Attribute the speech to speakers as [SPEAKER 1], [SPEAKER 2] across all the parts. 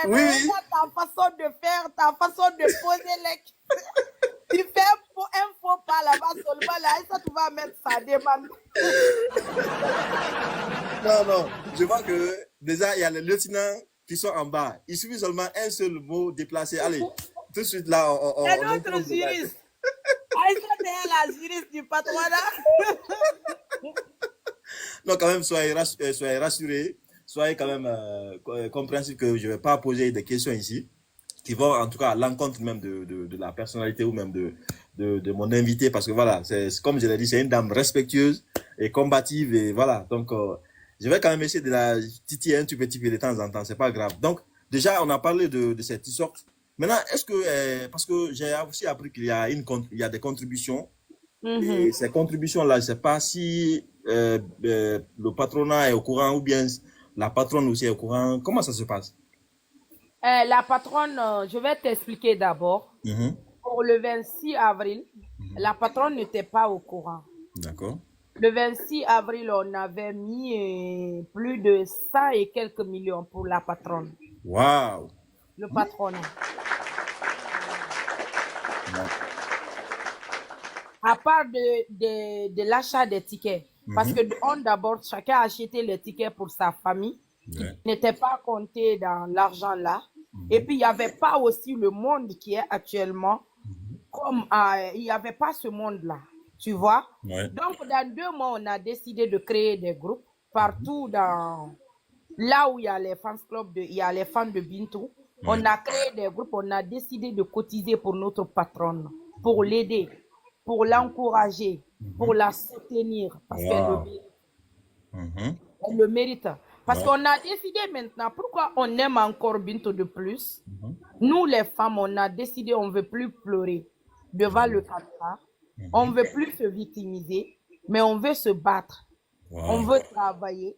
[SPEAKER 1] Et
[SPEAKER 2] Oui,
[SPEAKER 1] de
[SPEAKER 2] oui.
[SPEAKER 1] regarde ta façon de faire, ta façon de poser les... Tu fais un faux pas là-bas seulement, là, et ça, tu vas mettre sa demande.
[SPEAKER 2] Non, non. Je vois que déjà, il y a les lieutenants qui sont en bas. Il suffit seulement un seul mot déplacé. Allez, tout de suite là,
[SPEAKER 1] Et
[SPEAKER 2] on
[SPEAKER 1] notre
[SPEAKER 2] impose le gars.
[SPEAKER 1] juriste. Aïssa, c'est la juriste du patronat.
[SPEAKER 2] Non, quand même, soyez rassurés. Soyez quand même compréhensifs que je ne vais pas poser des questions ici qui vont en tout cas à l'encontre même de la personnalité ou même de mon invité parce que voilà, comme je l'ai dit, c'est une dame respectueuse et combative et voilà. Donc, je vais quand même essayer de la titiller un tout petit peu de temps en temps, c'est pas grave. Donc, déjà, on a parlé de cette sorte. Maintenant, est-ce que, parce que j'ai aussi appris qu'il y a il y a des contributions et ces contributions-là, je ne sais pas si le patronat est au courant ou bien la patronne aussi est au courant. Comment ça se passe?
[SPEAKER 1] La patronne, je vais t'expliquer d'abord.
[SPEAKER 2] Mhm.
[SPEAKER 1] Pour le 26 avril, la patronne n'était pas au courant.
[SPEAKER 2] D'accord.
[SPEAKER 1] Le 26 avril, on avait mis plus de 100 et quelques millions pour la patronne,
[SPEAKER 2] Waouh!
[SPEAKER 1] le patronat. À part de l'achat des tickets. Parce que d'abord, chacun a acheté les tickets pour sa famille, qui
[SPEAKER 2] Ouais.
[SPEAKER 1] n'était pas compté dans l'argent là. Et puis, il n'y avait pas aussi le monde qui est actuellement, comme il n'y avait pas ce monde-là, tu vois.
[SPEAKER 2] Ouais.
[SPEAKER 1] Donc, dans 2 mois, on a décidé de créer des groupes partout dans là où il y a les fans clubs, il y a les fans de Bintou.
[SPEAKER 2] Ouais.
[SPEAKER 1] On a créé des groupes, on a décidé de cotiser pour notre patronne, pour l'aider, pour l'encourager, pour la soutenir, parce qu'elle
[SPEAKER 2] Waouh! Mhm.
[SPEAKER 1] le mérite. Parce
[SPEAKER 2] Ouais.
[SPEAKER 1] qu'on a décidé maintenant, pourquoi on aime encore Bintou de plus.
[SPEAKER 2] Mhm.
[SPEAKER 1] Nous, les femmes, on a décidé, on ne veut plus pleurer devant le caméra. On ne veut plus se victimiser, mais on veut se battre. On
[SPEAKER 2] Waouh!
[SPEAKER 1] veut travailler.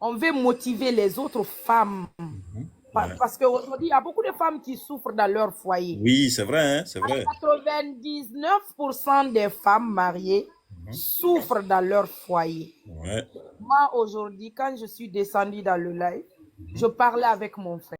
[SPEAKER 1] On veut motiver les autres femmes.
[SPEAKER 2] Ouais.
[SPEAKER 1] Parce qu'aujourd'hui, il y a beaucoup de femmes qui souffrent dans leur foyer.
[SPEAKER 2] Oui, c'est vrai, hein, c'est vrai.
[SPEAKER 1] 99% des femmes mariées souffrent dans leur foyer.
[SPEAKER 2] Ouais.
[SPEAKER 1] Moi, aujourd'hui, quand je suis descendue dans le live, je parlais avec mon frère.